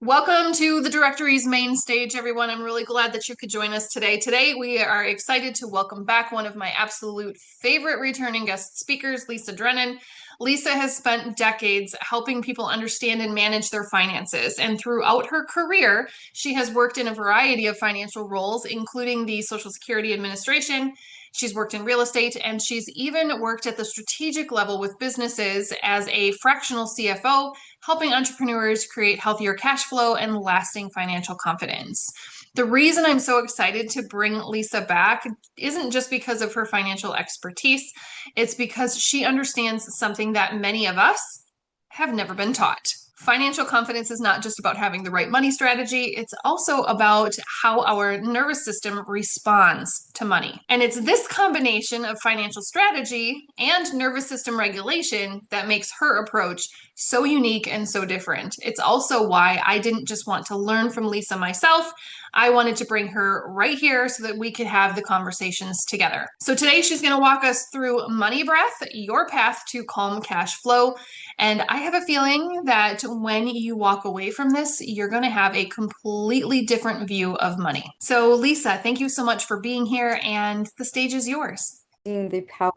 Welcome to the directory's main stage, everyone. I'm really glad that you could join us today. Today, we are excited to welcome back one of my absolute favorite returning guest speakers, Lisa Drennan. Lisa has spent decades helping people understand and manage their finances. And throughout her career, she has worked in a variety of financial roles, including the Social Security Administration. She's worked in real estate, and she's even worked at the strategic level with businesses as a fractional CFO, helping entrepreneurs create healthier cash flow and lasting financial confidence. The reason I'm so excited to bring Lisa back isn't just because of her financial expertise, it's because she understands something that many of us have never been taught. Financial confidence is not just about having the right money strategy, it's also about how our nervous system responds to money. And it's this combination of financial strategy and nervous system regulation that makes her approach so unique and so different. It's also why I didn't just want to learn from Lisa myself. I wanted to bring her right here so that we could have the conversations together. So today she's going to walk us through Money Breath, your path to calm cash flow. And I have a feeling that when you walk away from this, you're going to have a completely different view of money. So, Lisa, thank you so much for being here, and the stage is yours. The power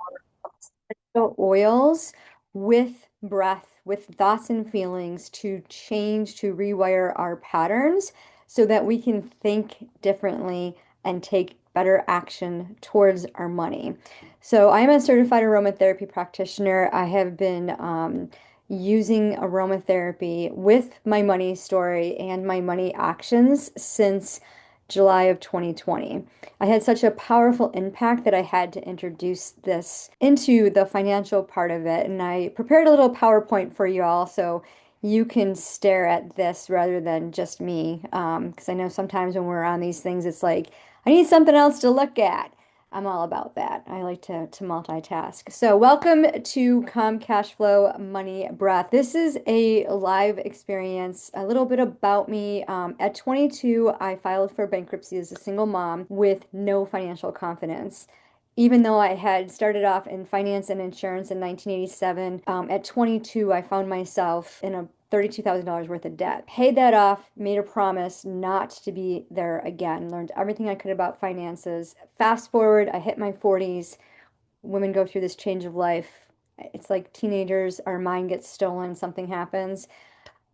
of essential oils with breath, with thoughts and feelings to change, to rewire our patterns so that we can think differently and take better action towards our money. So, I'm a certified aromatherapy practitioner. I have been using aromatherapy with my money story and my money actions since July of 2020. I had such a powerful impact that I had to introduce this into the financial part of it. And I prepared a little PowerPoint for you all so you can stare at this rather than just me. Because I know sometimes when we're on these things, it's like, I need something else to look at. I'm all about that. I like to multitask. So, welcome to Calm Cash Flow Money Breath. This is a live experience. A little bit about me. At 22, I filed for bankruptcy as a single mom with no financial confidence. Even though I had started off in finance and insurance in 1987, at 22, I found myself in a $32,000 worth of debt. Paid that off, made a promise not to be there again, learned everything I could about finances. Fast forward, I hit my 40s. Women go through this change of life. It's like teenagers, our mind gets stolen, something happens.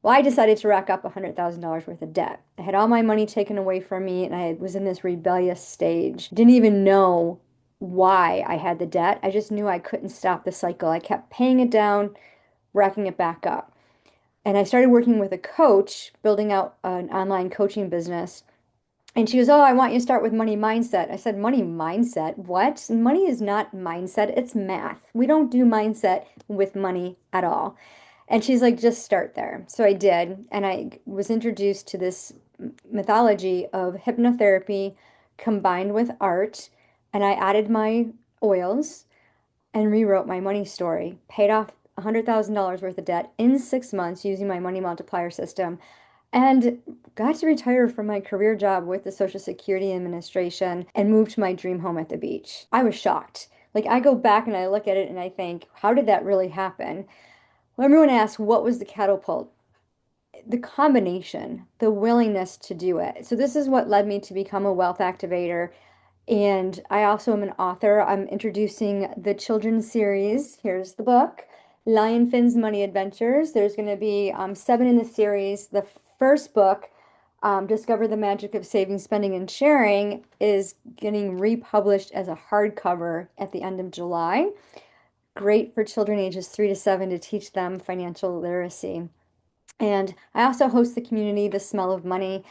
Well, I decided to rack up $100,000 worth of debt. I had all my money taken away from me, and I was in this rebellious stage. Didn't even know why I had the debt. I just knew I couldn't stop the cycle. I kept paying it down, racking it back up. And I started working with a coach, building out an online coaching business. And she goes, "Oh, I want you to start with money mindset." I said, "Money mindset? What? Money is not mindset, it's math. We don't do mindset with money at all." And she's like, "Just start there." So I did. And I was introduced to this mythology of hypnotherapy combined with art. And I added my oils and rewrote my money story, paid off $100,000 worth of debt in 6 months using my money multiplier system, and got to retire from my career job with the Social Security Administration and moved to my dream home at the beach. I was shocked. Like, I go back and I look at it and I think, how did that really happen? Well, everyone asks, what was the catapult? The combination, the willingness to do it. So, this is what led me to become a wealth activator. And I also am an author. I'm introducing the children's series. Here's the book, Lion Finn's Money Adventures. There's going to be 7 in the series. The first book, Discover the Magic of Saving, Spending, and Sharing, is getting republished as a hardcover at the end of July. Great for children ages 3 to 7 to teach them financial literacy. And I also host the community, The Smell of Money.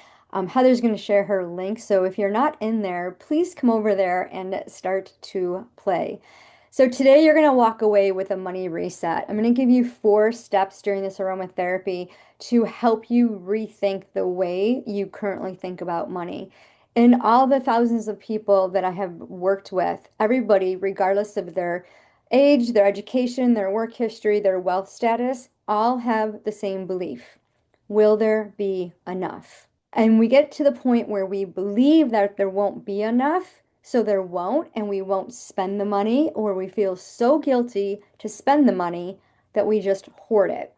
Heather's going to share her link. So if you're not in there, please come over there and start to play. So today you're going to walk away with a money reset. I'm going to give you 4 steps during this aromatherapy to help you rethink the way you currently think about money. And all the thousands of people that I have worked with, everybody, regardless of their age, their education, their work history, their wealth status, all have the same belief. Will there be enough? And we get to the point where we believe that there won't be enough, so there won't, and we won't spend the money, or we feel so guilty to spend the money that we just hoard it.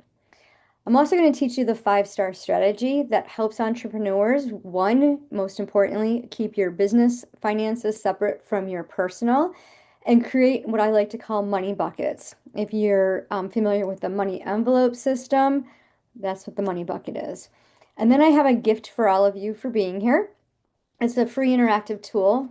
I'm also going to teach you the 5-star strategy that helps entrepreneurs, one, most importantly, keep your business finances separate from your personal and create what I like to call money buckets. If you're familiar with the money envelope system, that's what the money bucket is. And then I have a gift for all of you for being here. It's a free interactive tool.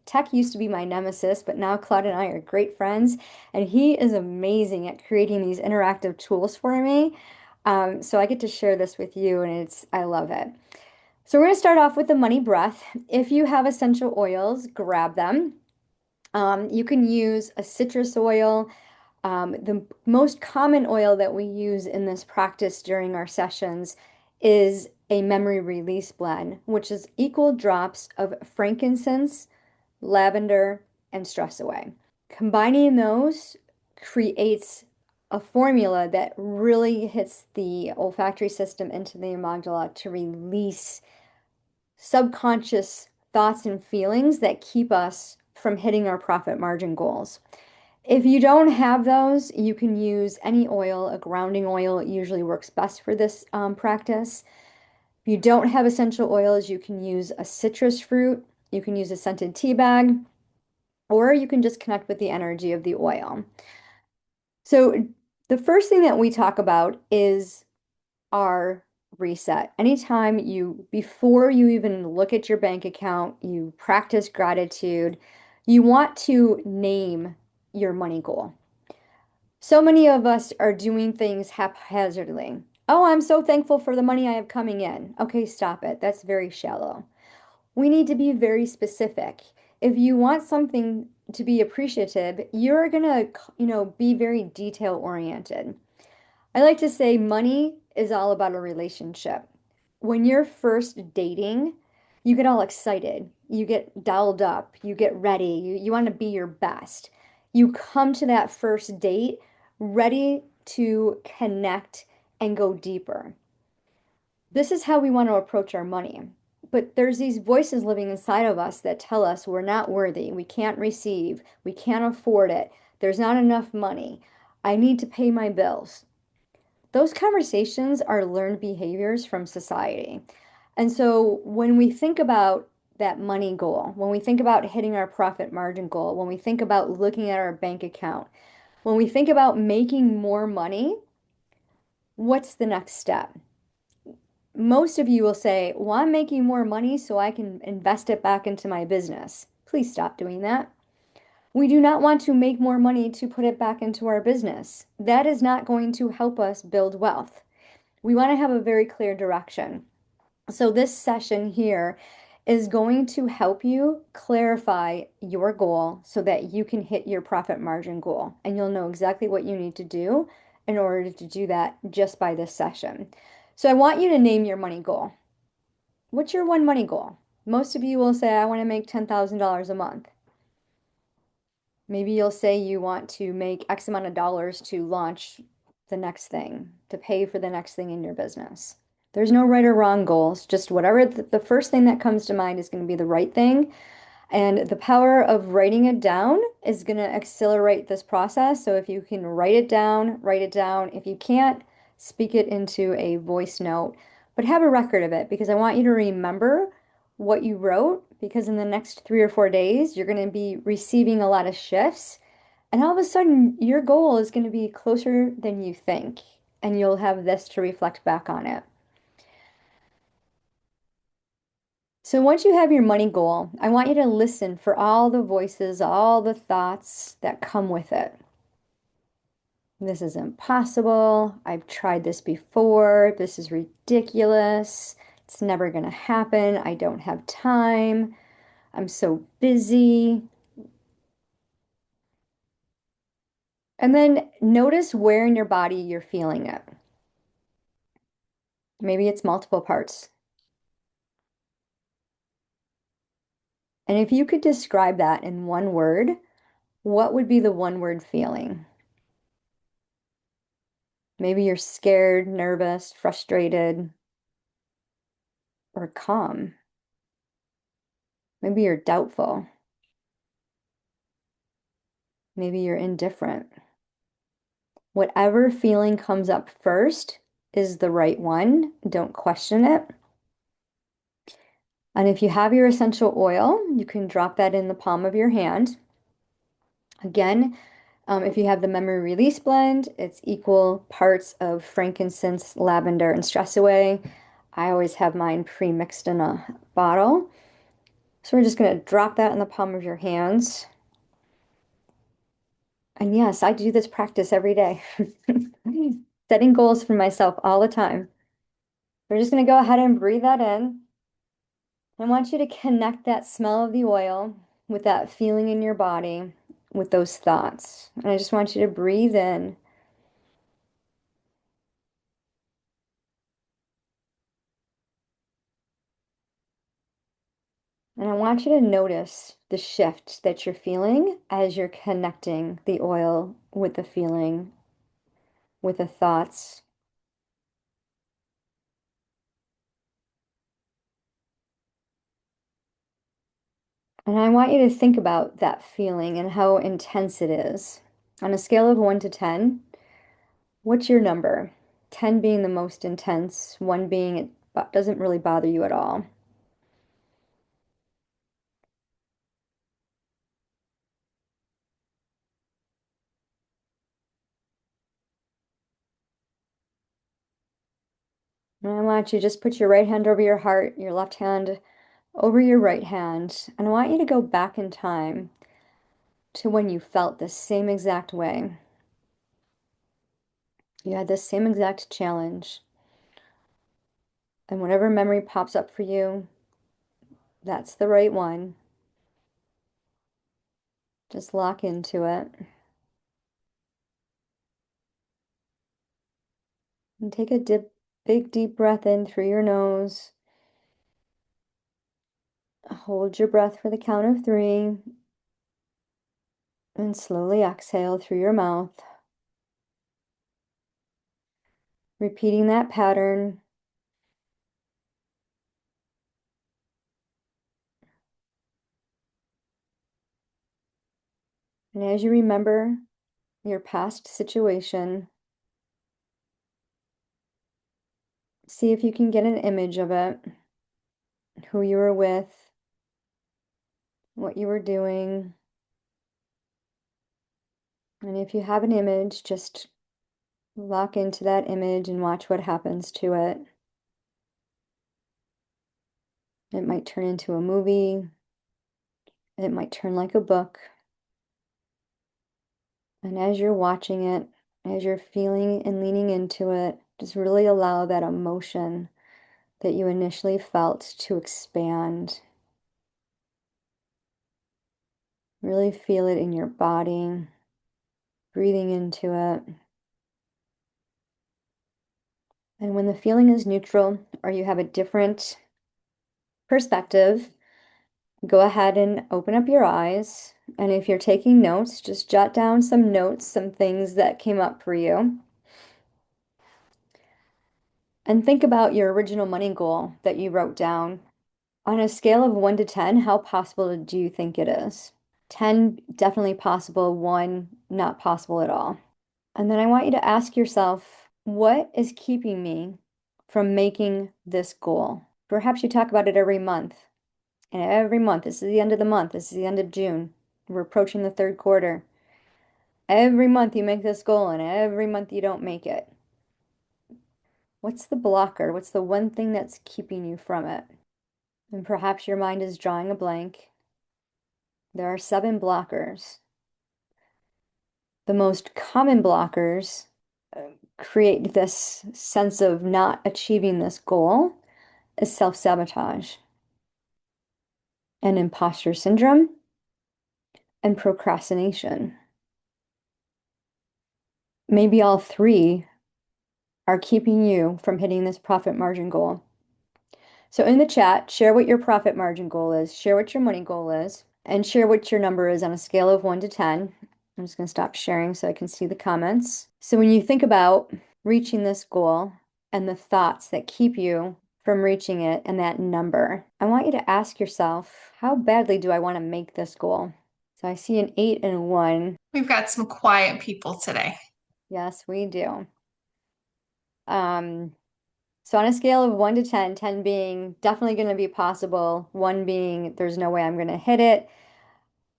Tech used to be my nemesis, but now Claude and I are great friends, and he is amazing at creating these interactive tools for me. So I get to share this with you, and I love it. So we're going to start off with the money breath. If you have essential oils, grab them. You can use a citrus oil. The most common oil that we use in this practice during our sessions is a memory release blend, which is equal drops of frankincense, lavender, and stress away. Combining those creates a formula that really hits the olfactory system into the amygdala to release subconscious thoughts and feelings that keep us from hitting our profit margin goals. If you don't have those, you can use any oil. A grounding oil usually works best for this practice. If you don't have essential oils, you can use a citrus fruit, you can use a scented tea bag, or you can just connect with the energy of the oil. So the first thing that we talk about is our reset. Anytime before you even look at your bank account, you practice gratitude, you want to name your money goal. So many of us are doing things haphazardly. Oh, I'm so thankful for the money I have coming in. Okay, stop it. That's very shallow. We need to be very specific. If you want something to be appreciative, you're gonna, be very detail oriented. I like to say money is all about a relationship. When you're first dating, you get all excited, you get dolled up, you get ready, you want to be your best. You come to that first date ready to connect and go deeper. This is how we want to approach our money. But there's these voices living inside of us that tell us we're not worthy, we can't receive, we can't afford it, there's not enough money, I need to pay my bills. Those conversations are learned behaviors from society. And so when we think about that money goal, when we think about hitting our profit margin goal, when we think about looking at our bank account, when we think about making more money, what's the next step? Most of you will say, well, I'm making more money so I can invest it back into my business. Please stop doing that. We do not want to make more money to put it back into our business. That is not going to help us build wealth. We want to have a very clear direction. So this session here is going to help you clarify your goal so that you can hit your profit margin goal. And you'll know exactly what you need to do in order to do that just by this session. So I want you to name your money goal. What's your one money goal? Most of you will say, I want to make $10,000 a month. Maybe you'll say you want to make X amount of dollars to launch the next thing, to pay for the next thing in your business. There's no right or wrong goals, just whatever the first thing that comes to mind is going to be the right thing. And the power of writing it down is going to accelerate this process. So if you can write it down, write it down. If you can't, speak it into a voice note, but have a record of it because I want you to remember what you wrote because in the next 3 or 4 days, you're going to be receiving a lot of shifts. And all of a sudden, your goal is going to be closer than you think. And you'll have this to reflect back on it. So once you have your money goal, I want you to listen for all the voices, all the thoughts that come with it. This is impossible. I've tried this before. This is ridiculous. It's never going to happen. I don't have time. I'm so busy. And then notice where in your body you're feeling it. Maybe it's multiple parts. And if you could describe that in one word, what would be the one word feeling? Maybe you're scared, nervous, frustrated, or calm. Maybe you're doubtful. Maybe you're indifferent. Whatever feeling comes up first, is the right one. Don't question it. And if you have your essential oil, you can drop that in the palm of your hand. Again, if you have the memory release blend, it's equal parts of frankincense, lavender, and stress away. I always have mine pre-mixed in a bottle. So we're just going to drop that in the palm of your hands. And yes, I do this practice every day. Setting goals for myself all the time. We're just going to go ahead and breathe that in. I want you to connect that smell of the oil with that feeling in your body, with those thoughts. And I just want you to breathe in. And I want you to notice the shift that you're feeling as you're connecting the oil with the feeling, with the thoughts. And I want you to think about that feeling and how intense it is. On a scale of 1 to 10, what's your number? 10 being the most intense, 1 being it doesn't really bother you at all. And I want you to just put your right hand over your heart, your left hand over your right hand. And I want you to go back in time to when you felt the same exact way. You had the same exact challenge. And whatever memory pops up for you, that's the right one. Just lock into it. And take a big deep breath in through your nose. Hold your breath for the count of 3. And slowly exhale through your mouth. Repeating that pattern. And as you remember your past situation, see if you can get an image of it, who you were with, what you were doing. And if you have an image, just lock into that image and watch what happens to it. It might turn into a movie. It might turn like a book. And as you're watching it, as you're feeling and leaning into it, just really allow that emotion that you initially felt to expand. Really feel it in your body, breathing into it. And when the feeling is neutral or you have a different perspective, go ahead and open up your eyes. And if you're taking notes, just jot down some notes, some things that came up for you. And think about your original money goal that you wrote down. On a scale of 1 to 10, how possible do you think it is? 10, definitely possible. 1, not possible at all. And then I want you to ask yourself, what is keeping me from making this goal? Perhaps you talk about it every month. And every month, this is the end of the month, this is the end of June. We're approaching the 3rd quarter. Every month you make this goal, and every month you don't make it. What's the blocker? What's the one thing that's keeping you from it? And perhaps your mind is drawing a blank. There are 7 blockers. The most common blockers create this sense of not achieving this goal is self-sabotage and imposter syndrome and procrastination. Maybe all 3 are keeping you from hitting this profit margin goal. So in the chat, share what your profit margin goal is, share what your money goal is, and share what your number is on a scale of 1 to 10. I'm just going to stop sharing so I can see the comments. So when you think about reaching this goal and the thoughts that keep you from reaching it and that number, I want you to ask yourself, how badly do I want to make this goal? So I see an 8 and a 1. We've got some quiet people today. Yes, we do. So on a scale of 1 to 10, 10 being definitely going to be possible, 1 being there's no way I'm going to hit it,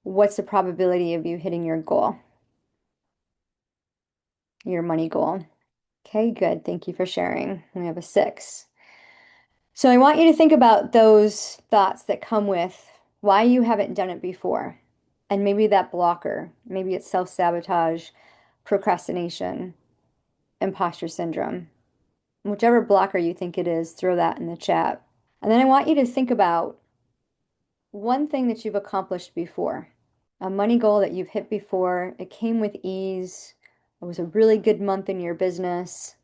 what's the probability of you hitting your goal, your money goal? Okay, good. Thank you for sharing. We have a 6. So I want you to think about those thoughts that come with why you haven't done it before. And maybe that blocker, maybe it's self-sabotage, procrastination, imposter syndrome. Whichever blocker you think it is, throw that in the chat. And then I want you to think about one thing that you've accomplished before, a money goal that you've hit before. It came with ease. It was a really good month in your business.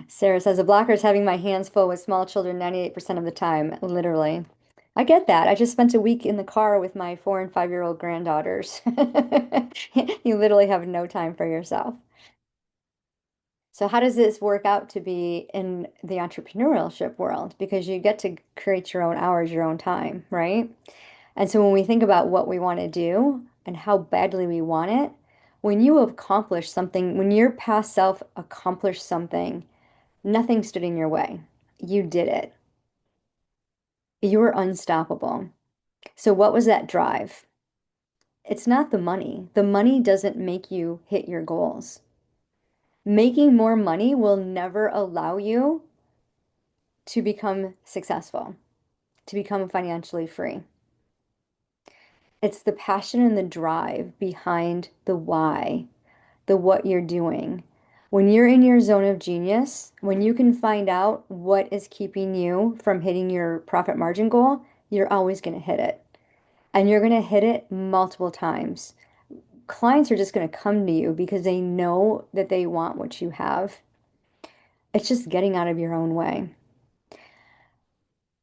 Sarah says, a blocker is having my hands full with small children 98% of the time, literally. I get that. I just spent a week in the car with my 4 and 5-year-old granddaughters. You literally have no time for yourself. So how does this work out to be in the entrepreneurship world? Because you get to create your own hours, your own time, right? And so when we think about what we want to do and how badly we want it, when you accomplish something, when your past self accomplished something, nothing stood in your way. You did it. You were unstoppable. So what was that drive? It's not the money. The money doesn't make you hit your goals. Making more money will never allow you to become successful, to become financially free. It's the passion and the drive behind the why, the what you're doing. When you're in your zone of genius, when you can find out what is keeping you from hitting your profit margin goal, you're always going to hit it. And you're going to hit it multiple times. Clients are just going to come to you because they know that they want what you have. It's just getting out of your own way.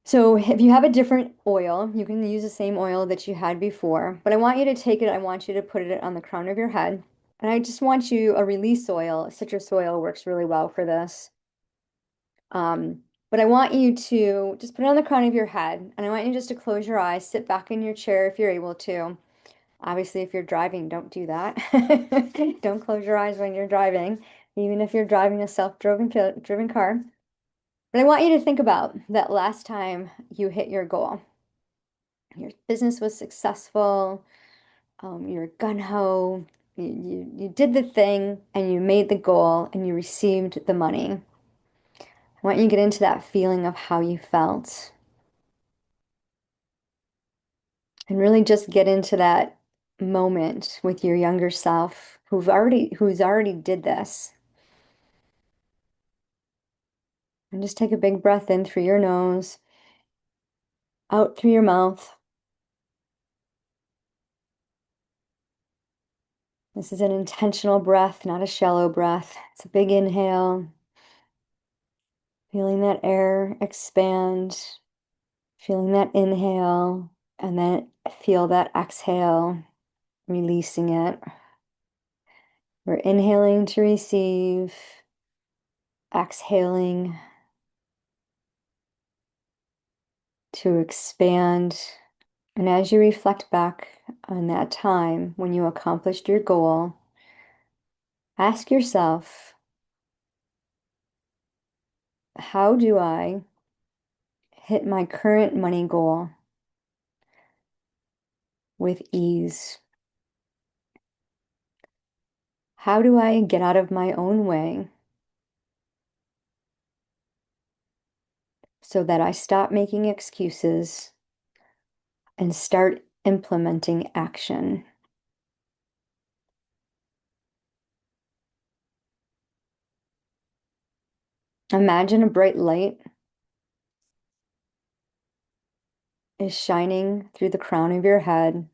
So if you have a different oil, you can use the same oil that you had before, but I want you to take it, I want you to put it on the crown of your head. And I just want you a release oil. Citrus oil works really well for this. But I want you to just put it on the crown of your head, and I want you just to close your eyes, sit back in your chair if you're able to. Obviously, if you're driving, don't do that. Don't close your eyes when you're driving, even if you're driving a self-driven car. But I want you to think about that last time you hit your goal. Your business was successful, you're gung-ho, you did the thing, and you made the goal, and you received the money. I want you to get into that feeling of how you felt. And really just get into that moment with your younger self who's already did this. And just take a big breath in through your nose, out through your mouth. This is an intentional breath, not a shallow breath. It's a big inhale, feeling that air expand, feeling that inhale, and then feel that exhale, releasing it. We're inhaling to receive, exhaling to expand. And as you reflect back on that time when you accomplished your goal, ask yourself, how do I hit my current money goal with ease? How do I get out of my own way so that I stop making excuses and start implementing action? Imagine a bright light is shining through the crown of your head,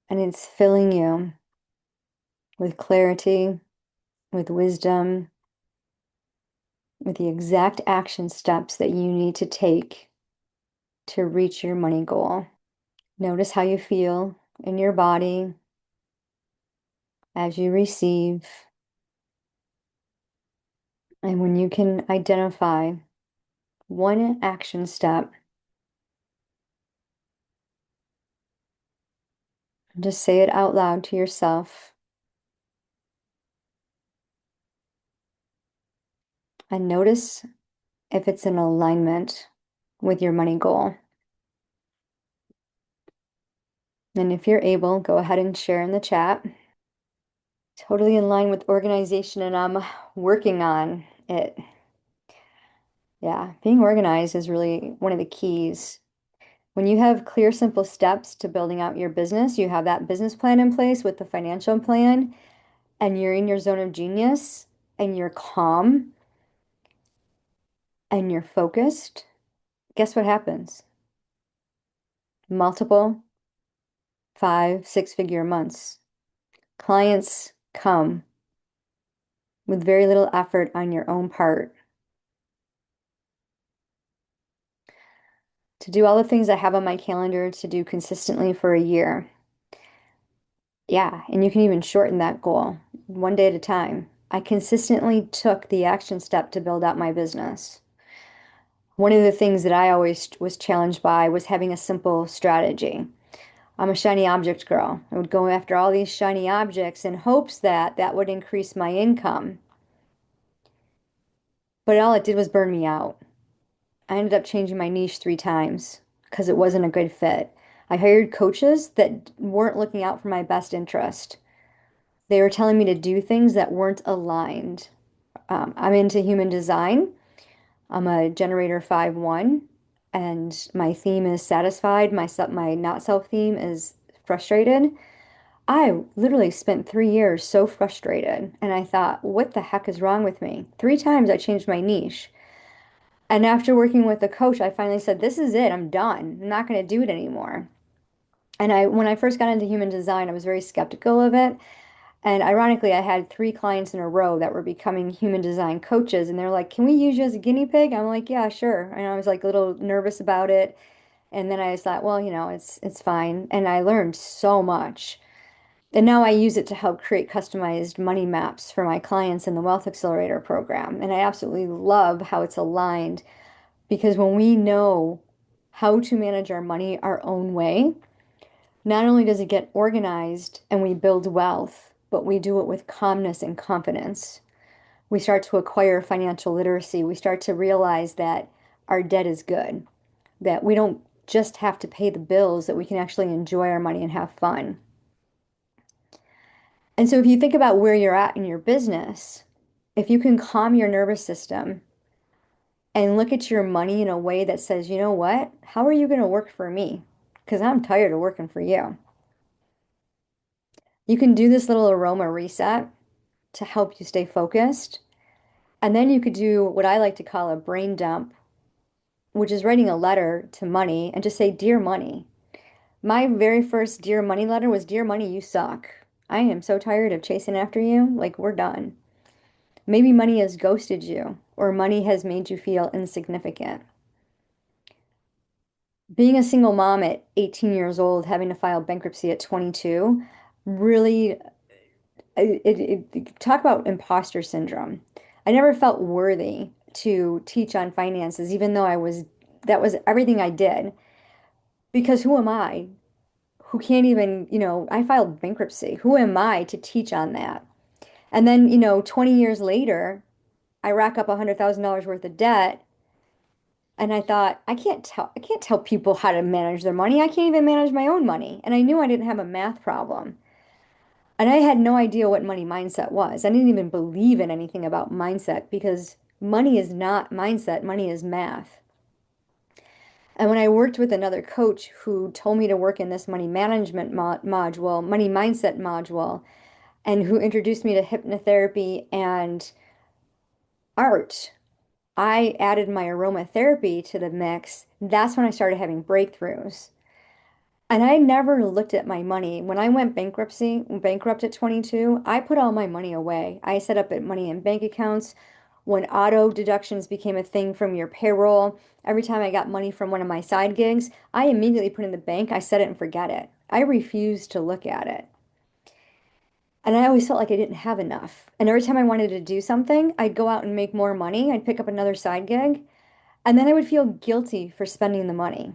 and it's filling you with clarity, with wisdom, with the exact action steps that you need to take to reach your money goal. Notice how you feel in your body as you receive. And when you can identify one action step Just say it out loud to yourself and notice if it's in alignment with your money goal. And if you're able, go ahead and share in the chat. Totally in line with organization, and I'm working on it. Yeah, being organized is really one of the keys. When you have clear, simple steps to building out your business, you have that business plan in place with the financial plan, and you're in your zone of genius, and you're calm, and you're focused, guess what happens? Multiple 5, 6 figure months. Clients come with very little effort on your own part to do all the things I have on my calendar to do consistently for a year. Yeah, and you can even shorten that goal one day at a time. I consistently took the action step to build out my business. One of the things that I always was challenged by was having a simple strategy. I'm a shiny object girl. I would go after all these shiny objects in hopes that that would increase my income. But all it did was burn me out. I ended up changing my niche 3 times because it wasn't a good fit. I hired coaches that weren't looking out for my best interest. They were telling me to do things that weren't aligned. I'm into human design. I'm a generator 5/1, and my theme is satisfied. My not self theme is frustrated. I literally spent 3 years so frustrated, and I thought, what the heck is wrong with me? 3 times I changed my niche. And after working with the coach, I finally said, this is it. I'm done. I'm not going to do it anymore. And when I first got into human design, I was very skeptical of it. And ironically, I had 3 clients in a row that were becoming human design coaches. And they're like, can we use you as a guinea pig? I'm like, yeah, sure. And I was like a little nervous about it. And then I just thought, well, it's fine. And I learned so much. And now I use it to help create customized money maps for my clients in the Wealth Accelerator program. And I absolutely love how it's aligned because when we know how to manage our money our own way, not only does it get organized and we build wealth, but we do it with calmness and confidence. We start to acquire financial literacy. We start to realize that our debt is good, that we don't just have to pay the bills, that we can actually enjoy our money and have fun. And so if you think about where you're at in your business, if you can calm your nervous system and look at your money in a way that says, you know what? How are you going to work for me? Because I'm tired of working for you. You can do this little aroma reset to help you stay focused. And then you could do what I like to call a brain dump, which is writing a letter to money and just say, Dear Money. My very first Dear Money letter was, Dear Money, you suck. I am so tired of chasing after you. Like, we're done. Maybe money has ghosted you, or money has made you feel insignificant. Being a single mom at 18 years old, having to file bankruptcy at 22, really, talk about imposter syndrome. I never felt worthy to teach on finances, even though that was everything I did. Because who am I? Who can't even, I filed bankruptcy. Who am I to teach on that? And then, 20 years later, I rack up $100,000 worth of debt. And I thought, I can't tell people how to manage their money. I can't even manage my own money. And I knew I didn't have a math problem. And I had no idea what money mindset was. I didn't even believe in anything about mindset because money is not mindset, money is math. And when I worked with another coach who told me to work in this money management module, money mindset module, and who introduced me to hypnotherapy and art, I added my aromatherapy to the mix. That's when I started having breakthroughs. And I never looked at my money. When I went bankrupt at 22, I put all my money away. I set up money in bank accounts. When auto deductions became a thing from your payroll, every time I got money from one of my side gigs, I immediately put it in the bank. I set it and forget it. I refused to look at it. And I always felt like I didn't have enough. And every time I wanted to do something, I'd go out and make more money. I'd pick up another side gig, and then I would feel guilty for spending the money.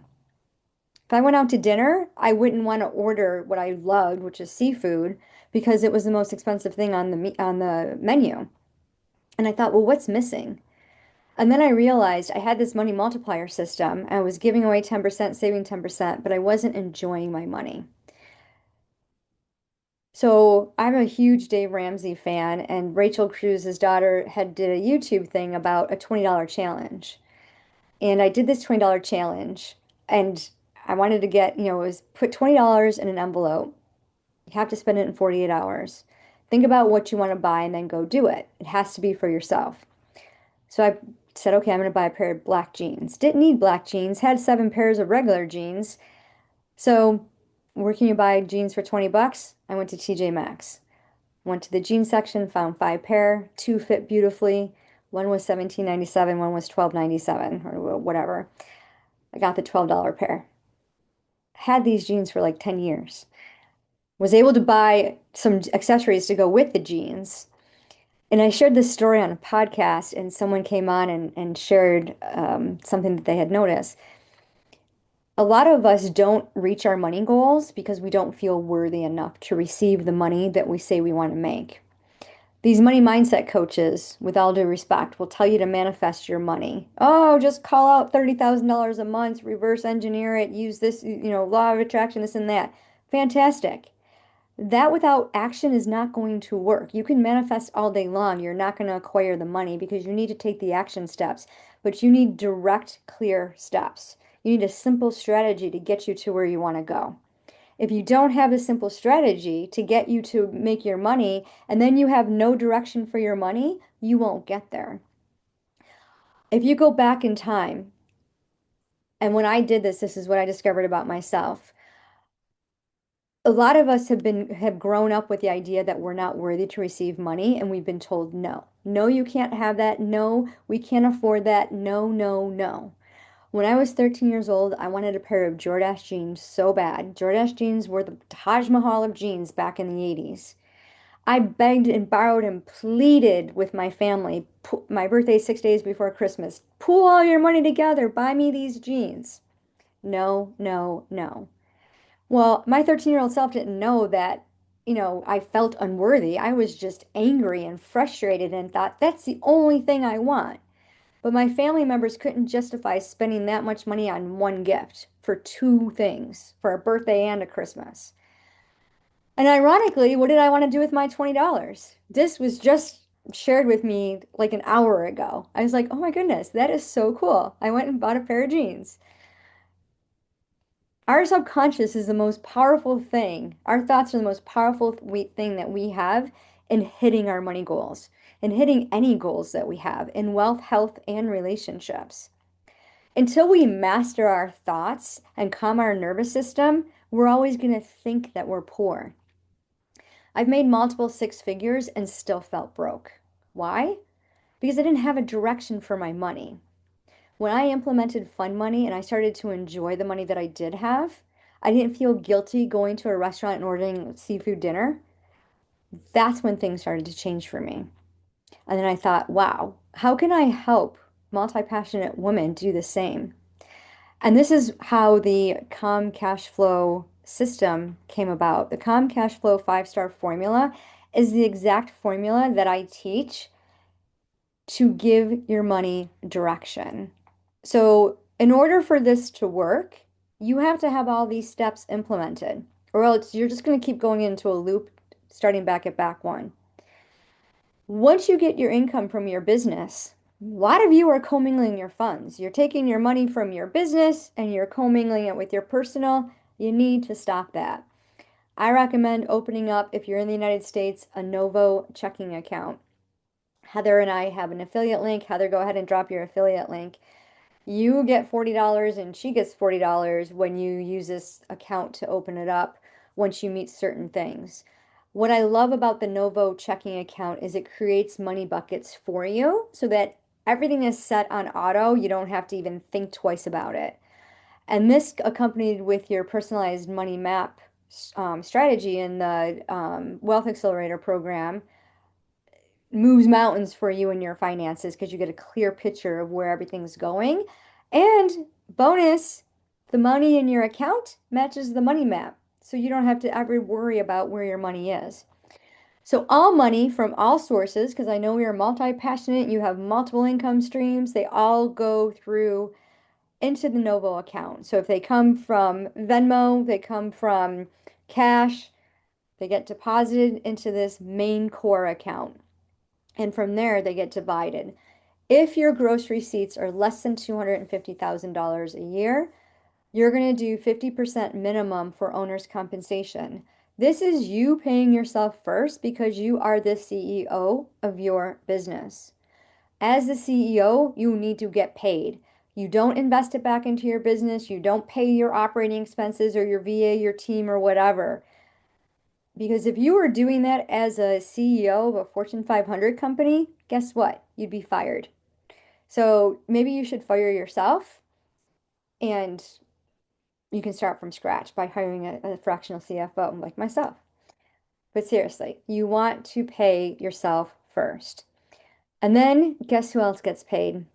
If I went out to dinner, I wouldn't want to order what I loved, which is seafood, because it was the most expensive thing on the menu. And I thought, well, what's missing? And then I realized I had this money multiplier system. I was giving away 10%, saving 10%, but I wasn't enjoying my money. So I'm a huge Dave Ramsey fan, and Rachel Cruz's daughter had did a YouTube thing about a $20 challenge. And I did this $20 challenge, and I wanted to get, it was put $20 in an envelope. You have to spend it in 48 hours. Think about what you want to buy and then go do it. It has to be for yourself. So I said, okay, I'm going to buy a pair of black jeans. Didn't need black jeans, had 7 pairs of regular jeans. So where can you buy jeans for 20 bucks? I went to TJ Maxx. Went to the jean section, found 5 pair, two fit beautifully. One was 17.97, one was 12.97 or whatever. I got the $12 pair. Had these jeans for like 10 years. Was able to buy some accessories to go with the jeans. And I shared this story on a podcast, and someone came on and shared something that they had noticed. A lot of us don't reach our money goals because we don't feel worthy enough to receive the money that we say we want to make. These money mindset coaches, with all due respect, will tell you to manifest your money. Oh, just call out $30,000 a month, reverse engineer it, use this, law of attraction, this and that. Fantastic. That without action is not going to work. You can manifest all day long. You're not going to acquire the money because you need to take the action steps, but you need direct, clear steps. You need a simple strategy to get you to where you want to go. If you don't have a simple strategy to get you to make your money and then you have no direction for your money, you won't get there. If you go back in time, and when I did this, this is what I discovered about myself. A lot of us have grown up with the idea that we're not worthy to receive money, and we've been told no. No, you can't have that. No, we can't afford that. No, no, no. When I was 13 years old, I wanted a pair of Jordache jeans so bad. Jordache jeans were the Taj Mahal of jeans back in the 80s. I begged and borrowed and pleaded with my family. My birthday is 6 days before Christmas. Pool all your money together. Buy me these jeans. No, no, no. Well, my 13-year-old self didn't know that, I felt unworthy. I was just angry and frustrated and thought, that's the only thing I want. But my family members couldn't justify spending that much money on one gift for two things, for a birthday and a Christmas. And ironically, what did I want to do with my $20? This was just shared with me like an hour ago. I was like, oh my goodness, that is so cool. I went and bought a pair of jeans. Our subconscious is the most powerful thing. Our thoughts are the most powerful thing that we have in hitting our money goals, in hitting any goals that we have in wealth, health, and relationships. Until we master our thoughts and calm our nervous system, we're always going to think that we're poor. I've made multiple six figures and still felt broke. Why? Because I didn't have a direction for my money. When I implemented fun money and I started to enjoy the money that I did have, I didn't feel guilty going to a restaurant and ordering seafood dinner. That's when things started to change for me. And then I thought, wow, how can I help multi-passionate women do the same? And this is how the Calm Cash Flow system came about. The Calm Cash Flow 5-star formula is the exact formula that I teach to give your money direction. So, in order for this to work, you have to have all these steps implemented, or else you're just going to keep going into a loop starting back at back one. Once you get your income from your business, a lot of you are commingling your funds. You're taking your money from your business and you're commingling it with your personal. You need to stop that. I recommend opening up, if you're in the United States, a Novo checking account. Heather and I have an affiliate link. Heather, go ahead and drop your affiliate link. You get $40 and she gets $40 when you use this account to open it up once you meet certain things. What I love about the Novo checking account is it creates money buckets for you so that everything is set on auto. You don't have to even think twice about it. And this accompanied with your personalized money map strategy in the Wealth Accelerator program moves mountains for you and your finances because you get a clear picture of where everything's going. And bonus, The money in your account matches the money map. So you don't have to ever worry about where your money is. So all money from all sources, because I know you're multi-passionate, you have multiple income streams, they all go through into the Novo account. So if they come from Venmo, they come from cash, they get deposited into this main core account. And from there, they get divided. If your gross receipts are less than $250,000 a year, you're going to do 50% minimum for owner's compensation. This is you paying yourself first because you are the CEO of your business. As the CEO, you need to get paid. You don't invest it back into your business. You don't pay your operating expenses or your VA, your team, or whatever. Because if you were doing that as a CEO of a Fortune 500 company, guess what? You'd be fired. So maybe you should fire yourself and you can start from scratch by hiring a fractional CFO like myself. But seriously, you want to pay yourself first. And then guess who else gets paid?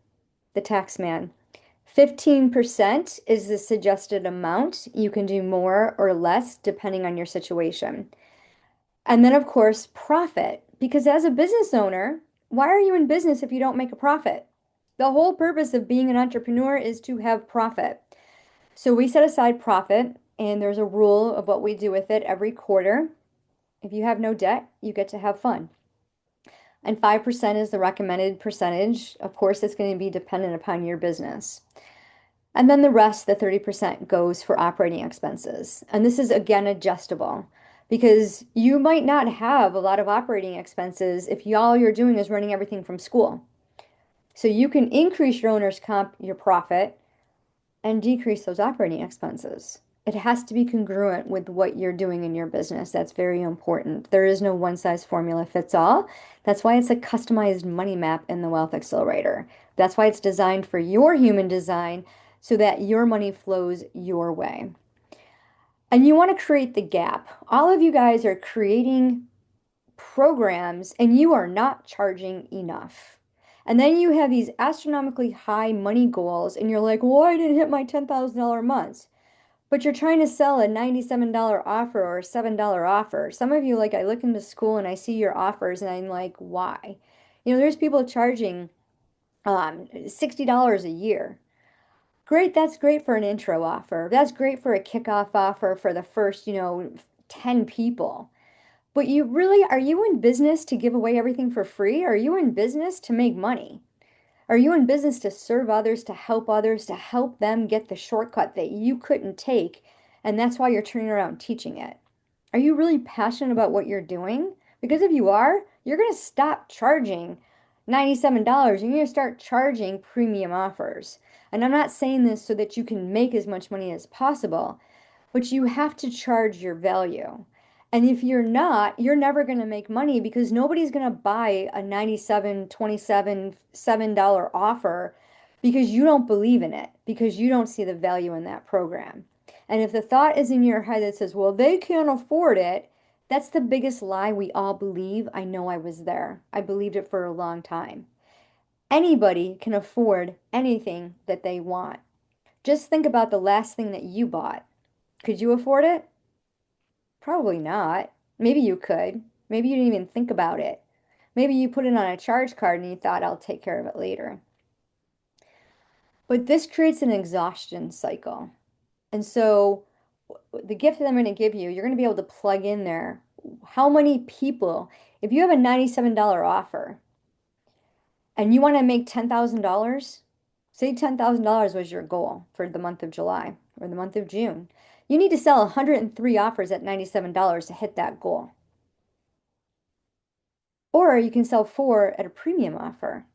The tax man. 15% is the suggested amount. You can do more or less depending on your situation. And then, of course, profit. Because as a business owner, why are you in business if you don't make a profit? The whole purpose of being an entrepreneur is to have profit. So we set aside profit, and there's a rule of what we do with it every quarter. If you have no debt, you get to have fun. And 5% is the recommended percentage. Of course, it's going to be dependent upon your business. And then the rest, the 30%, goes for operating expenses. And this is again adjustable because you might not have a lot of operating expenses if all you're doing is running everything from school. So you can increase your owner's comp, your profit, and decrease those operating expenses. It has to be congruent with what you're doing in your business. That's very important. There is no one size formula fits all. That's why it's a customized money map in the Wealth Accelerator. That's why it's designed for your human design so that your money flows your way. And you want to create the gap. All of you guys are creating programs and you are not charging enough. And then you have these astronomically high money goals and you're like, well, I didn't hit my $10,000 months. But you're trying to sell a $97 offer or a $7 offer. Some of you, like, I look into Skool and I see your offers and I'm like, why? You know, there's people charging $60 a year. Great, that's great for an intro offer. That's great for a kickoff offer for the first, 10 people. But are you in business to give away everything for free? Or are you in business to make money? Are you in business to serve others, to help them get the shortcut that you couldn't take? And that's why you're turning around teaching it. Are you really passionate about what you're doing? Because if you are, you're going to stop charging $97. You're going to start charging premium offers. And I'm not saying this so that you can make as much money as possible, but you have to charge your value. And if you're not, you're never going to make money because nobody's going to buy a 97, 27, $7 offer because you don't believe in it, because you don't see the value in that program. And if the thought is in your head that says, well, they can't afford it, that's the biggest lie we all believe. I know I was there. I believed it for a long time. Anybody can afford anything that they want. Just think about the last thing that you bought. Could you afford it? Probably not. Maybe you could. Maybe you didn't even think about it. Maybe you put it on a charge card and you thought, I'll take care of it later. But this creates an exhaustion cycle. And so the gift that I'm going to give you, you're going to be able to plug in there how many people, if you have a $97 offer and you want to make $10,000, say $10,000 was your goal for the month of July or the month of June. You need to sell 103 offers at $97 to hit that goal. Or you can sell 4 at a premium offer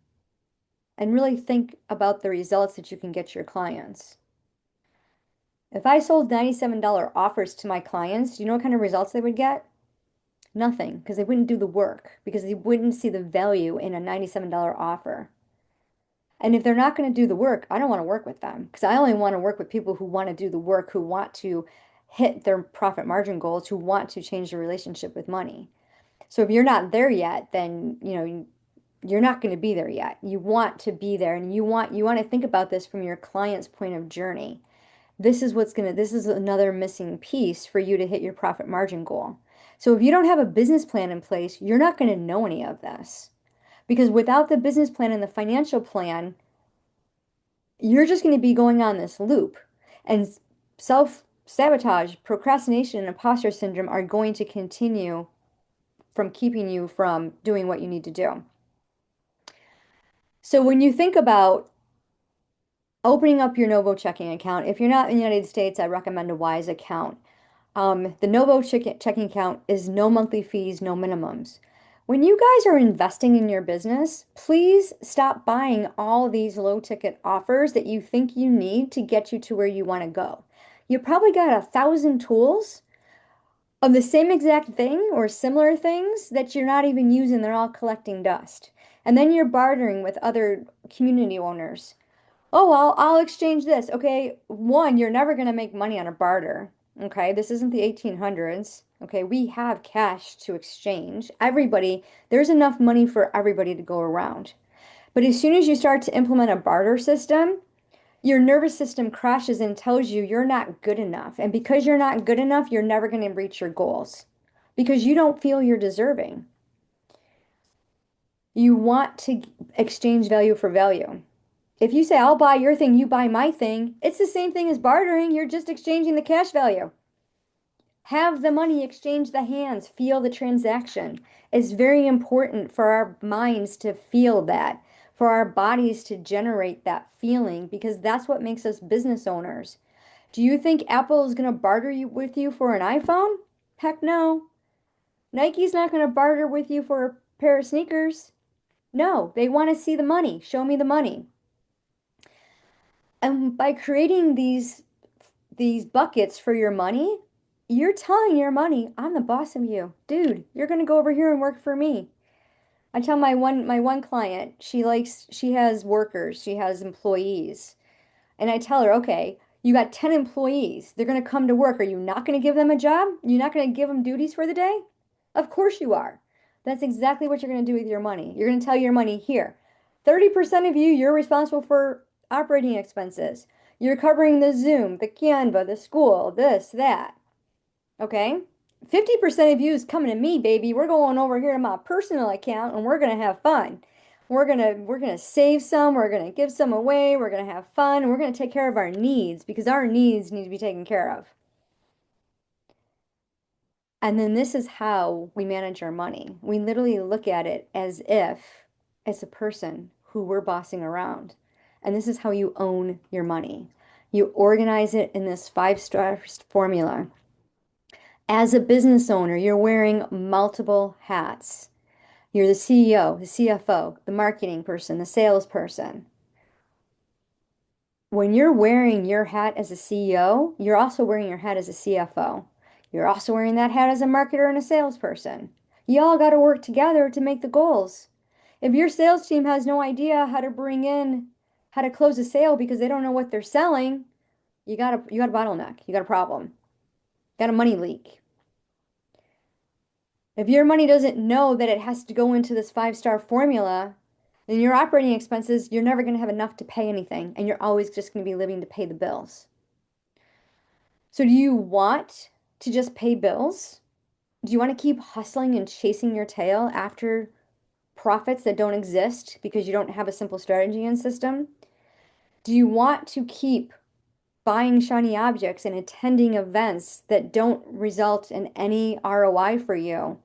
and really think about the results that you can get your clients. If I sold $97 offers to my clients, do you know what kind of results they would get? Nothing, because they wouldn't do the work, because they wouldn't see the value in a $97 offer. And if they're not going to do the work, I don't want to work with them because I only want to work with people who want to do the work, who want to hit their profit margin goals, who want to change their relationship with money. So if you're not there yet, then, you're not going to be there yet. You want to be there and you want to think about this from your client's point of journey. this is another missing piece for you to hit your profit margin goal. So if you don't have a business plan in place, you're not going to know any of this. Because without the business plan and the financial plan, you're just going to be going on this loop. And self-sabotage, procrastination, and imposter syndrome are going to continue from keeping you from doing what you need to do. So when you think about opening up your Novo checking account, if you're not in the United States, I recommend a Wise account. The Novo checking account is no monthly fees, no minimums. When you guys are investing in your business, please stop buying all these low ticket offers that you think you need to get you to where you want to go. You probably got 1,000 tools of the same exact thing or similar things that you're not even using. They're all collecting dust. And then you're bartering with other community owners. Oh, I'll exchange this. Okay, one, you're never going to make money on a barter. Okay, this isn't the 1800s. Okay, we have cash to exchange. Everybody, there's enough money for everybody to go around. But as soon as you start to implement a barter system, your nervous system crashes and tells you you're not good enough. And because you're not good enough, you're never going to reach your goals because you don't feel you're deserving. You want to exchange value for value. If you say, I'll buy your thing, you buy my thing, it's the same thing as bartering. You're just exchanging the cash value. Have the money, exchange the hands, feel the transaction. It's very important for our minds to feel that, for our bodies to generate that feeling, because that's what makes us business owners. Do you think Apple is going to barter with you for an iPhone? Heck no. Nike's not going to barter with you for a pair of sneakers. No, they want to see the money. Show me the money. And by creating these buckets for your money, you're telling your money, I'm the boss of you. Dude, you're going to go over here and work for me. I tell my one client, she has workers, she has employees. And I tell her, okay, you got 10 employees. They're going to come to work. Are you not going to give them a job? You're not going to give them duties for the day? Of course you are. That's exactly what you're going to do with your money. You're going to tell your money here. 30% of you, you're responsible for operating expenses. You're covering the Zoom, the Canva, the school, this, that. Okay? 50% of you is coming to me, baby. We're going over here to my personal account and we're going to have fun. We're gonna save some, we're gonna give some away, we're gonna have fun, and we're gonna take care of our needs because our needs need to be taken care of. And then this is how we manage our money. We literally look at it as if it's a person who we're bossing around. And this is how you own your money. You organize it in this 5-star formula. As a business owner, you're wearing multiple hats. You're the CEO, the CFO, the marketing person, the salesperson. When you're wearing your hat as a CEO, you're also wearing your hat as a CFO. You're also wearing that hat as a marketer and a salesperson. You all got to work together to make the goals. If your sales team has no idea how to close a sale because they don't know what they're selling, you got a bottleneck. You got a problem. You got a money leak. If your money doesn't know that it has to go into this 5-star formula, then your operating expenses, you're never going to have enough to pay anything, and you're always just going to be living to pay the bills. So do you want to just pay bills? Do you want to keep hustling and chasing your tail after profits that don't exist because you don't have a simple strategy and system? Do you want to keep buying shiny objects and attending events that don't result in any ROI for you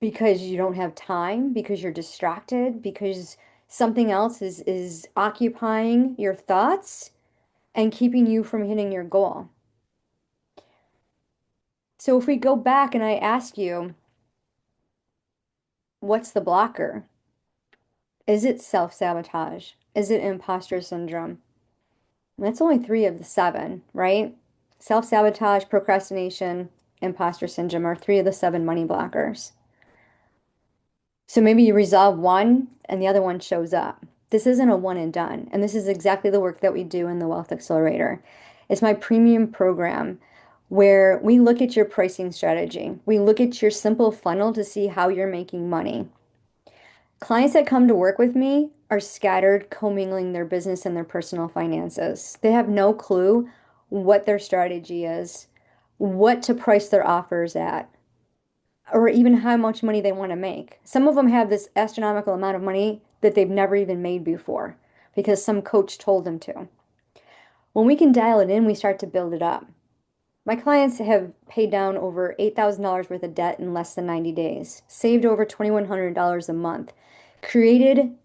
because you don't have time, because you're distracted, because something else is occupying your thoughts and keeping you from hitting your goal? So if we go back and I ask you, what's the blocker? Is it self-sabotage? Is it imposter syndrome? And that's only 3 of the 7, right? Self-sabotage, procrastination, imposter syndrome are 3 of the 7 money blockers. So maybe you resolve one and the other one shows up. This isn't a one and done. And this is exactly the work that we do in the Wealth Accelerator. It's my premium program where we look at your pricing strategy. We look at your simple funnel to see how you're making money. Clients that come to work with me are scattered, commingling their business and their personal finances. They have no clue what their strategy is, what to price their offers at, or even how much money they want to make. Some of them have this astronomical amount of money that they've never even made before because some coach told them to. When we can dial it in, we start to build it up. My clients have paid down over $8,000 worth of debt in less than 90 days, saved over $2,100 a month, created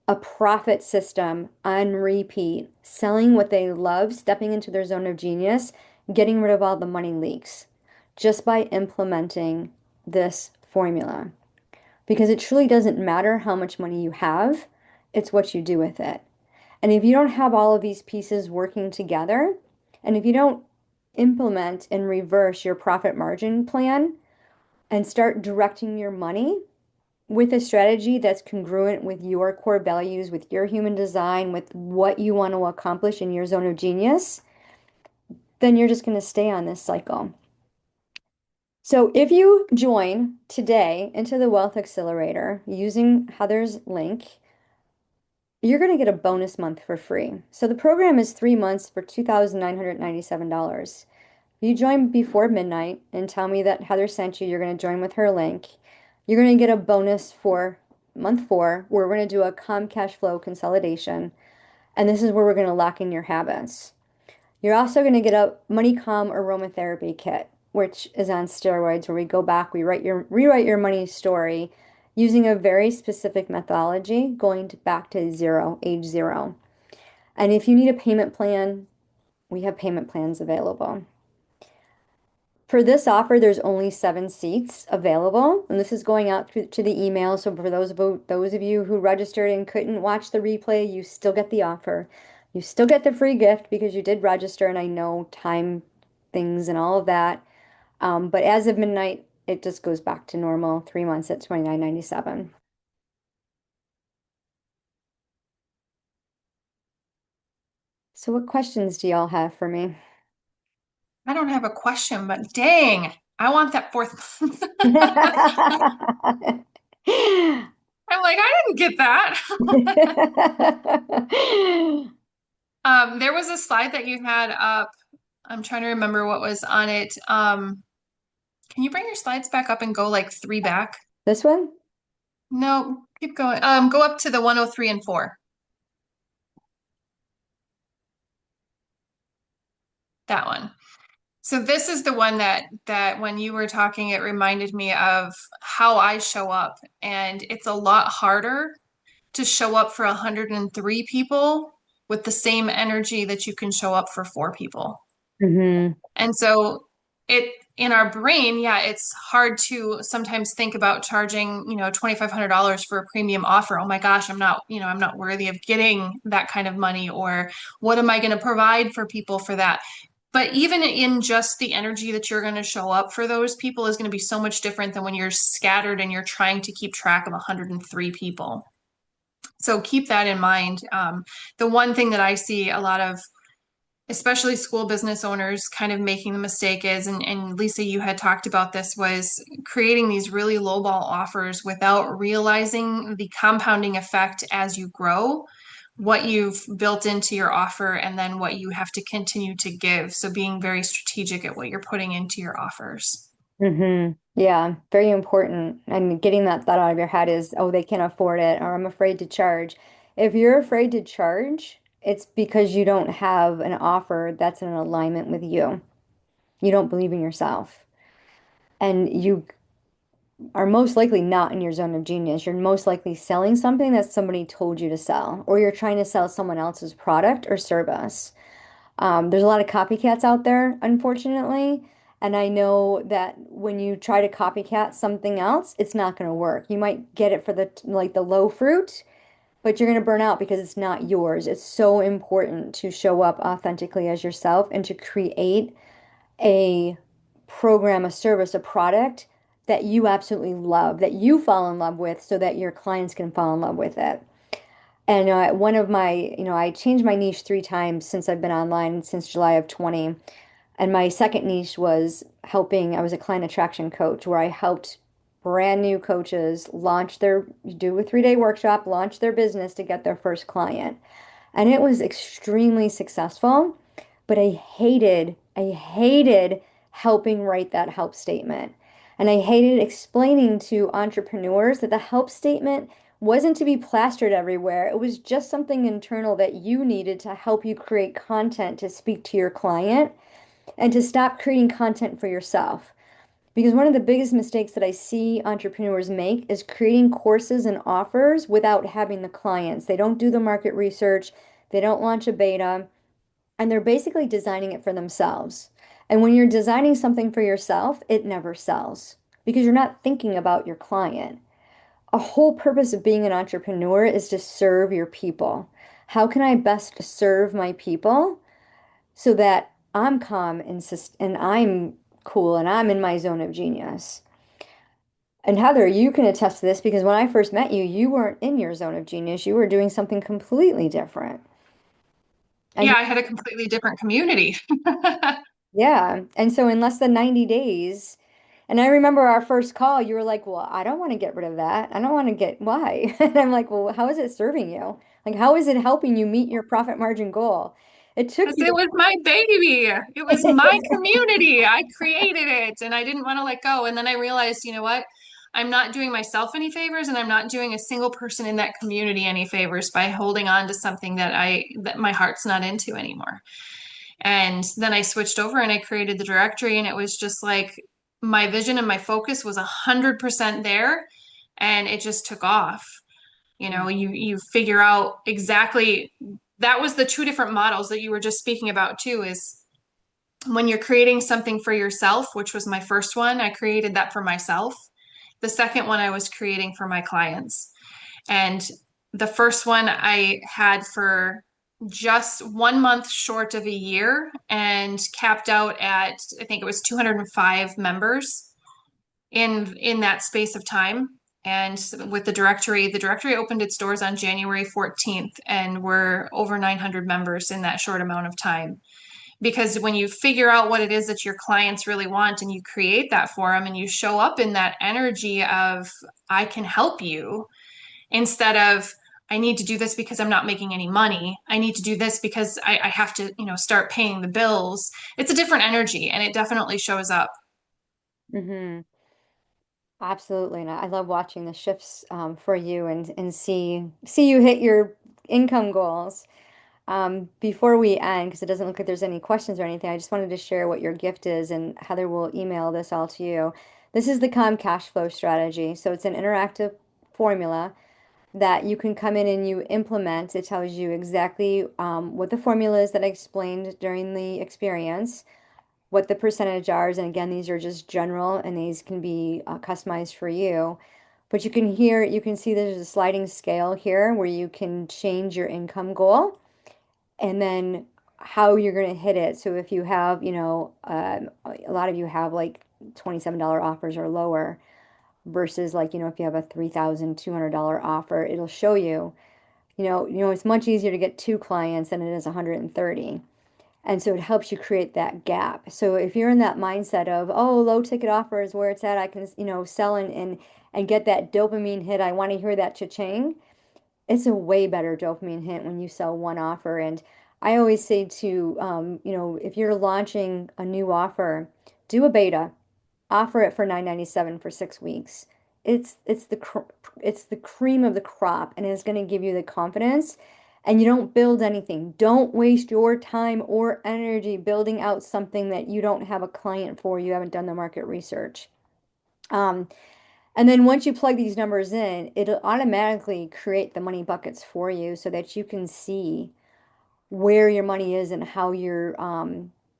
a profit system on repeat, selling what they love, stepping into their zone of genius, getting rid of all the money leaks just by implementing this formula. Because it truly doesn't matter how much money you have, it's what you do with it. And if you don't have all of these pieces working together, and if you don't implement and reverse your profit margin plan and start directing your money with a strategy that's congruent with your core values, with your human design, with what you want to accomplish in your zone of genius, then you're just going to stay on this cycle. So if you join today into the Wealth Accelerator using Heather's link, you're going to get a bonus month for free. So the program is 3 months for $2,997. If you join before midnight and tell me that Heather sent you, you're going to join with her link. You're going to get a bonus for month 4, where we're going to do a calm cash flow consolidation. And this is where we're going to lock in your habits. You're also going to get a Money Calm aromatherapy kit, which is on steroids, where we go back, we rewrite your money story using a very specific methodology, going back to zero, age 0. And if you need a payment plan, we have payment plans available. For this offer, there's only 7 seats available, and this is going out to the email. So for those of you who registered and couldn't watch the replay, you still get the offer. You still get the free gift because you did register, and I know time things and all of that. But as of midnight, it just goes back to normal, 3 months at $29.97. So what questions do y'all have for me? I don't have a question, but dang, I want that fourth. I'm like, I didn't get that. There was a slide that you had up. I'm trying to remember what was on it. Can you bring your slides back up and go like 3 back? This one? No, keep going. Go up to the 103 and 4. That one. So this is the one that when you were talking, it reminded me of how I show up, and it's a lot harder to show up for 103 people with the same energy that you can show up for 4 people. Mm-hmm. And so it in our brain, yeah, it's hard to sometimes think about charging, $2,500 for a premium offer. Oh my gosh, I'm not worthy of getting that kind of money, or what am I going to provide for people for that? But even in just the energy that you're going to show up for those people is going to be so much different than when you're scattered and you're trying to keep track of 103 people. So keep that in mind. The one thing that I see a lot of, especially school business owners, kind of making the mistake is, and Lisa, you had talked about this, was creating these really lowball offers without realizing the compounding effect as you grow, what you've built into your offer, and then what you have to continue to give. So being very strategic at what you're putting into your offers. Mm-hmm. Yeah, very important. And getting that thought out of your head is, oh, they can't afford it, or I'm afraid to charge. If you're afraid to charge, it's because you don't have an offer that's in alignment with you. You don't believe in yourself. And you are most likely not in your zone of genius. You're most likely selling something that somebody told you to sell, or you're trying to sell someone else's product or service. There's a lot of copycats out there, unfortunately. And I know that when you try to copycat something else, it's not going to work. You might get it for the low fruit, but you're going to burn out because it's not yours. It's so important to show up authentically as yourself and to create a program, a service, a product that you absolutely love, that you fall in love with, so that your clients can fall in love with it. And one of my, I changed my niche 3 times since I've been online since July of 20. And my second niche was helping, I was a client attraction coach where I helped brand new coaches launch their, do a 3-day workshop, launch their business to get their first client. And it was extremely successful, but I hated helping write that help statement. And I hated explaining to entrepreneurs that the help statement wasn't to be plastered everywhere. It was just something internal that you needed to help you create content to speak to your client and to stop creating content for yourself. Because one of the biggest mistakes that I see entrepreneurs make is creating courses and offers without having the clients. They don't do the market research, they don't launch a beta, and they're basically designing it for themselves. And when you're designing something for yourself, it never sells because you're not thinking about your client. A whole purpose of being an entrepreneur is to serve your people. How can I best serve my people so that I'm calm and I'm cool and I'm in my zone of genius? And Heather, you can attest to this because when I first met you, you weren't in your zone of genius. You were doing something completely different. Yeah, And I had a completely different community. yeah, and so in less than 90 days, and I remember our first call, you were like, "Well, I don't want to get rid of that. I don't want to get why?" And I'm like, "Well, how is it serving you? Like, how is it helping you meet your profit margin goal?" It took Because you it was my baby. It was my community. I created it and I didn't want to let go. And then I realized, you know what? I'm not doing myself any favors and I'm not doing a single person in that community any favors by holding on to something that my heart's not into anymore. And then I switched over and I created the directory and it was just like my vision and my focus was 100% there and it just took off. You know, you figure out exactly that was the two different models that you were just speaking about too is when you're creating something for yourself, which was my first one, I created that for myself. The second one I was creating for my clients. And the first one I had for just 1 month short of a year and capped out at I think it was 205 members in that space of time. And with the directory opened its doors on January 14th, and we're over 900 members in that short amount of time. Because when you figure out what it is that your clients really want and you create that for them and you show up in that energy of, I can help you, instead of, I need to do this because I'm not making any money. I need to do this because I have to, start paying the bills. It's a different energy and it definitely shows up. hmm Absolutely. And I love watching the shifts for you and see you hit your income goals. Before we end, because it doesn't look like there's any questions or anything, I just wanted to share what your gift is, and Heather will email this all to you. This is the Calm Cash Flow strategy. So it's an interactive formula that you can come in and you implement. It tells you exactly what the formula is that I explained during the experience, what the percentage are, and again, these are just general and these can be customized for you. But you can see there's a sliding scale here where you can change your income goal and then how you're going to hit it. So if you have, a lot of you have like $27 offers or lower versus like, if you have a $3,200 offer, it'll show you, it's much easier to get 2 clients than it is 130. And so it helps you create that gap. So if you're in that mindset of, oh, low ticket offer is where it's at, I can, sell and get that dopamine hit. I want to hear that cha-ching. It's a way better dopamine hit when you sell one offer. And I always say to, if you're launching a new offer, do a beta, offer it for $9.97 for 6 weeks. It's the cream of the crop, and it's going to give you the confidence. And you don't build anything. Don't waste your time or energy building out something that you don't have a client for. You haven't done the market research. Um, and then once you plug these numbers in, it'll automatically create the money buckets for you so that you can see where your money is and how your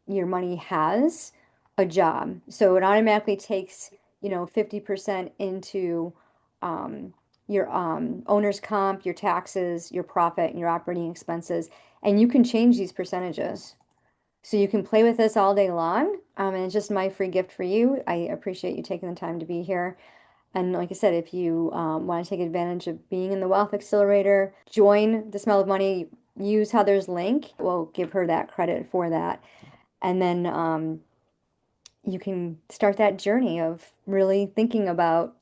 money has a job. So it automatically takes, 50% into um, your owner's comp, your taxes, your profit, and your operating expenses. And you can change these percentages. So you can play with this all day long. And it's just my free gift for you. I appreciate you taking the time to be here. And like I said, if you want to take advantage of being in the Wealth Accelerator, join the Smell of Money, use Heather's link. We'll give her that credit for that. And then you can start that journey of really thinking about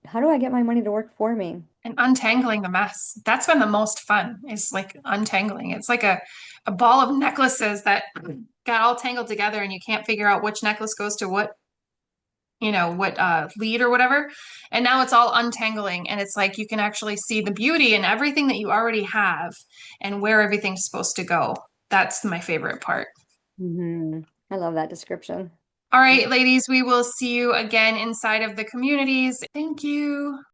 how do I get my money to work for me? And untangling the mess. That's been the most fun, is like untangling. It's like a ball of necklaces that got all tangled together and you can't figure out which necklace goes to what, what lead or whatever. And now it's all untangling and it's like you can actually see the beauty in everything that you already have and where everything's supposed to go. That's my favorite part. I love that description. All right, ladies, we will see you again inside of the communities. Thank you.